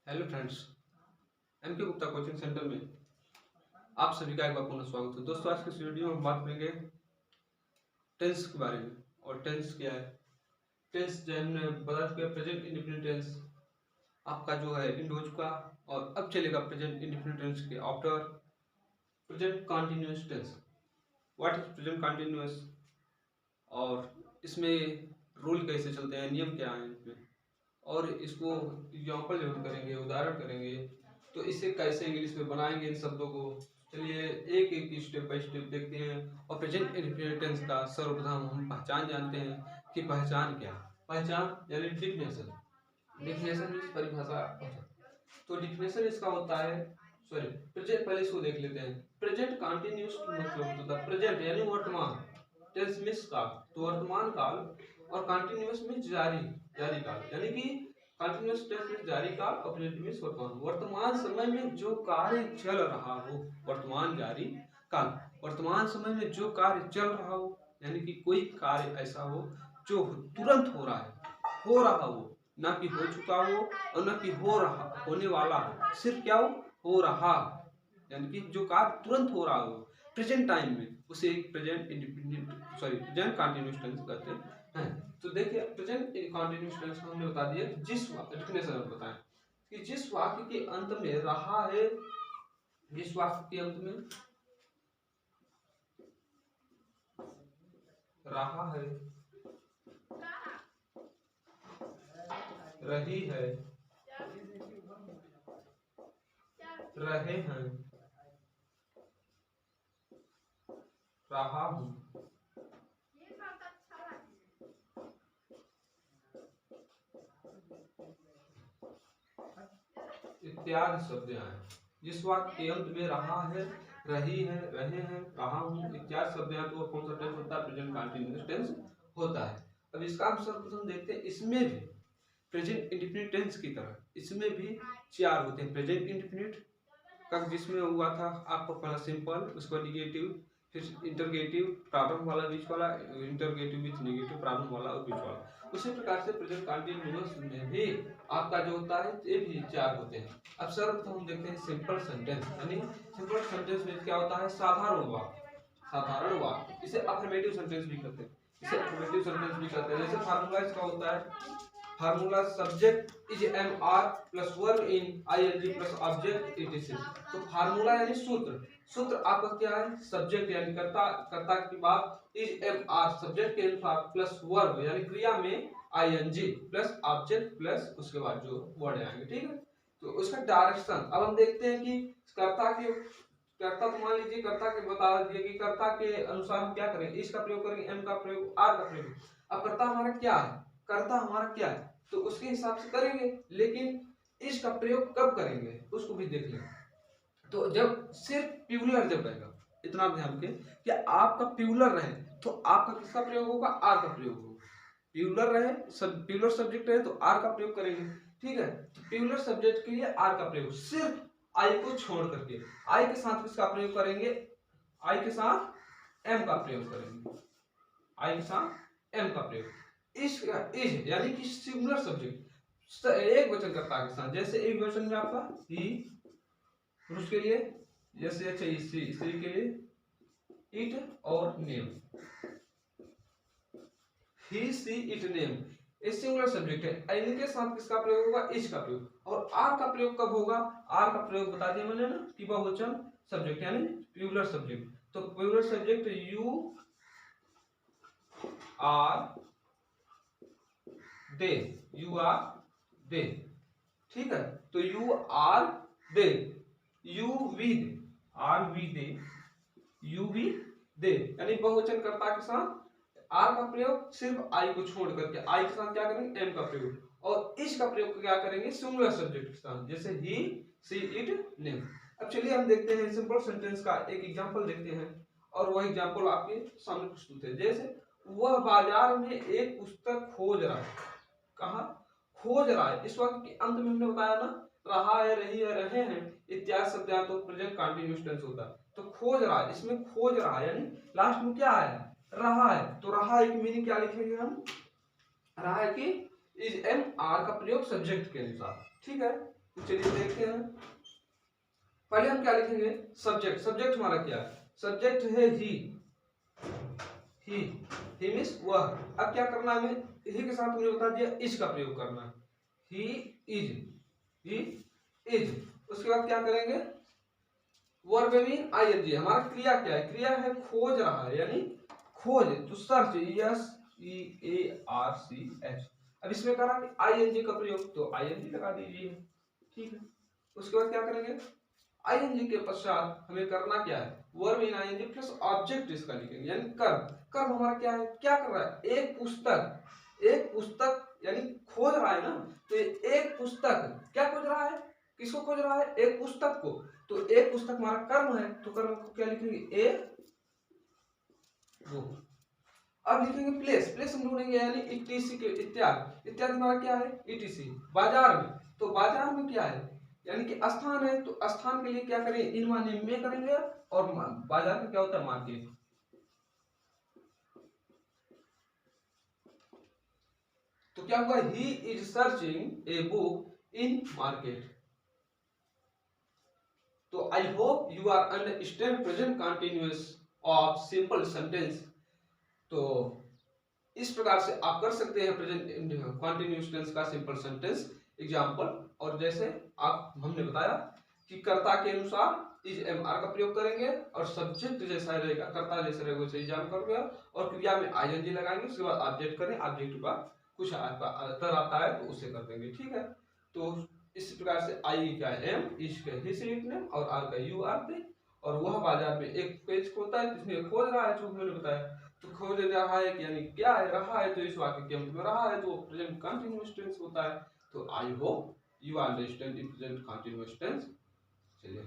Hello friends, M के Gupta coaching centre में आप सभी का एक बार पुनः स्वागत है। दोस्तों, आज के इस वीडियो में हम बात करेंगे टेंस के बारे में। और टेंस क्या है? टेंस जो हमने बता चुके हैं, प्रेजेंट इंडेफिनिट टेंस आपका जो है इंड हो चुका, और अब चलेगा प्रेजेंट इंडेफिनिट टेंस के after present continuous tense. What is present continuous और इसमें रूल कैसे चलते हैं, नियम क्या है इसमें, और इसको एग्जाम्पल यूज करेंगे, उदाहरण करेंगे, तो इसे कैसे इंग्लिश में बनाएंगे इन शब्दों को। चलिए एक एक स्टेप बाय स्टेप देखते हैं। और प्रेजेंट इंडेफिनिट टेंस का सर्वप्रथम हम पहचान जानते हैं कि पहचान क्या है। पहचान यानी डिफिनेशन। डिफिनेशन मीन्स परिभाषा। तो डिफिनेशन इसका होता है, सॉरी प्रेजेंट, पहले इसको देख लेते हैं। प्रेजेंट कंटिन्यूअस मतलब होता है प्रेजेंट यानी वर्तमान, टेंस मीन्स काल, तो वर्तमान काल, और कंटिन्यूअस मीन्स जारी, जारी काल, यानी कि कंटिन्यूअस टेंस मीन्स जारी काल और प्रेजेंट मीन्स वर्तमान। वर्तमान समय में जो कार्य चल रहा हो, वर्तमान जारी काल। वर्तमान समय में जो कार्य चल रहा हो, यानी कि कोई कार्य ऐसा हो जो तुरंत हो रहा है, हो रहा हो, ना कि हो चुका हो और ना कि हो रहा, होने वाला हो, सिर्फ क्या हो रहा, यानी कि जो कार्य तुरंत हो रहा हो प्रेजेंट टाइम में, उसे present independent sorry present continuous tense कहते हैं। तो देखिए, प्रेजेंट कंटिन्यूअस टेंस हमने बता दिया कि जिस डेफिनेशन में बताएं कि जिस वाक्य के अंत में रहा है, जिस वाक्य के अंत में रहा है, रही है, रहे हैं, रहा हूं, इत्यादि शब्द आए। जिस वाक्य के अंत में रहा है, रही है, रहे हैं, रहा हूं इत्यादि शब्द आए, तो कौन सा टेंस होता है? प्रेजेंट कंटिन्यूअस टेंस होता है। अब इसका हम सर्वप्रथम देखते हैं। इसमें भी प्रेजेंट इंडेफिनिट टेंस की तरह इसमें भी चार होते हैं। प्रेजेंट इंडेफिनिट का जिसमें हुआ था आपको पहला सिंपल, उसके बाद निगेटिव, फिर इंटरगेटिव, प्रारंभ वाला, बीच वाला, इंटरगेटिव विथ निगेटिव, प्रारंभ वाला और बीच वाला। उसी प्रकार से प्रेजेंट कंटिन्यूअस में भी आपका जो होता है ये भी चार होते हैं। अब सर्वप्रथम हम देखते हैं सिंपल सेंटेंस, यानी सिंपल सेंटेंस में क्या होता है? साधारण वाक्य, साधारण वाक्य। इसे अफर्मेटिव सेंटेंस भी कहते हैं, इसे अफर्मेटिव सेंटेंस भी कहते हैं। जैसे फार्मूला इसका होता है, formula subject is am are plus verb in ING plus object etc। तो फार्मूला यानी सूत्र, सूत्र आपका क्या है? सब्जेक्ट यानी कर्ता, कर्ता के बाद इज एम आर सब्जेक्ट के अनुसार प्लस वर्ब यानी क्रिया में आईएनजी प्लस ऑब्जेक्ट प्लस उसके बाद जो वर्ड आएंगे, ठीक है। तो उसका डायरेक्शन अब हम देखते हैं कि कर्ता के, कर्ता तो मान लीजिए कर्ता के बता दिए कि कर्ता के अनुसार हम क्या करेंगे, इस का प्रयोग करेंगे, एम का प्रयोग, आर का प्रयोग। अब कर्ता हमारा क्या है? कर्ता हमारा क्या है, तो उसके हिसाब से करेंगे, लेकिन इसका प्रयोग कब करेंगे उसको भी देख लें। तो जब सिर्फ प्यूलर जब रहेगा, इतना ध्यान दें कि आपका प्यूलर रहे तो आपका किसका प्रयोग होगा? आर का प्रयोग होगा। प्यूलर रहे, सब प्यूलर सब्जेक्ट रहे तो आर का प्रयोग करेंगे, ठीक है। तो प्यूलर सब्जेक्ट के लिए आर का प्रयोग, सिर्फ आई को छोड़ करके आई के साथ किसका प्रयोग करेंगे? आई के साथ एम का प्रयोग करेंगे, आई के साथ एम का प्रयोग। इज यानी कि सिंगुलर सब्जेक्ट एक वचन कर्ता के साथ, जैसे एक वचन में आपका ही, पुरुष के लिए जैसे, अच्छा स्त्री के लिए इट और name, he see it name, ये सिंगुलर सब्जेक्ट है। इनके साथ किसका प्रयोग होगा? इज का प्रयोग। और आर का प्रयोग कब होगा? आर का प्रयोग बता दिया मैंने ना कि बहुवचन सब्जेक्ट यानी प्लूरल सब्जेक्ट। तो plural subject you are they, you are they, ठीक है। तो you are they, you we they, are we they, you we they, यानी बहुवचन कर्ता के साथ आर का प्रयोग, सिर्फ आई को छोड़ करके आई के साथ क्या करेंगे? एम का प्रयोग। और इस का प्रयोग क्या करेंगे? सिंगुलर सब्जेक्ट के साथ, जैसे ही सी इट नेम। अब चलिए हम देखते हैं सिंपल सेंटेंस का एक एग्जांपल देखते हैं, और वह एग्जांपल आपके सामने प्रस्तुत है। जैसे वह बाजार में एक पुस्तक खोज रहा है, कहा खोज रहा है, इस वाक्य के अंत में हमने बताया ना, रहा है, रही है, रहे हैं इत्यादि शब्द या तो प्रेजेंट कंटीन्यूअस टेंस होता है। तो खोज रहा है, इसमें खोज रहा है यानी लास्ट में क्या है? रहा है। तो रहा है की मीनिंग क्या लिखेंगे हम? रहा है कि इज एम आर का प्रयोग सब्जेक्ट के अनुसार, ठीक है। चलिए देखते हैं। पहले हम क्या लिखेंगे, सब्जेक्ट। सब्जेक्ट हमारा क्या है, सब्जेक्ट है ही। ही मीन्स वह। अब क्या करना है हमें, ही के साथ मुझे बता दिया इज का प्रयोग करना है। He is, he is. उसके बाद क्या करेंगे, वर्ब मीन आईएनजी। हमारा क्रिया क्या है, क्रिया है खोज रहा है, यानी खोज, तो सर्च, SEARCH। अब इसमें करा आईएनजी का प्रयोग, तो आईएनजी लगा दीजिए, ठीक है। उसके बाद क्या करेंगे, आईएनजी के पश्चात हमें करना क्या है, verb in ING plus object इसका लिखेंगे, यानी कर्म। कर्म हमारा क्या है, क्या कर रहा है, एक पुस्तक, एक पुस्तक यानी खोज रहा है ना, तो एक पुस्तक क्या खोज रहा है, किसको खोज रहा है, एक पुस्तक को। तो एक पुस्तक हमारा कर्म है, तो कर्म को क्या लिखेंगे, ए वो। अब लिखेंगे प्लेस। प्लेस हम ढूंढेंगे, यानी इटीसी के, इत्यादि। इत्यादि हमारा क्या है, इटीसी। बाजार में, तो बाजार में क्या है, यानी कि स्थान है, तो स्थान के लिए क्या करेंगे, इन माने में करेंगे, और बाजार का क्या होता है, मार्केट। तो क्या हुआ, he is searching a book in market. तो I hope you are understand present continuous of simple sentence. तो इस प्रकार से आप कर सकते हैं प्रेजेंट कंटिन्यूअस टेंस का सिंपल सेंटेंस एग्जांपल। और जैसे आप हमने बताया कि कर्ता के अनुसार इज एम आर का प्रयोग करेंगे, और सब्जेक्ट जैसा रहेगा, कर्ता जैसा रहेगा वैसे एग्जाम करोगे, और क्रिया में आईएनजी लगाएंगे, उसके बाद ऑब्जेक्ट करें, ऑब्जेक्ट का कुछ उत्तर आता है तो उसे कर देंगे, ठीक है। तो इस प्रकार से आई का एम, इज का हिस नेम, और आर का यू आर थे। और वह बाजार में एक पेज होता है जिसमें खोज रहा है, जो मैंने बताया। तो खोज रहा है यानी क्या है, रहा है, तो इस वाक्य के अंत में रहा है, तो प्रेजेंट कंटीन्यूअस टेंस होता है। तो I hope you understand in present continuous tense. चलिए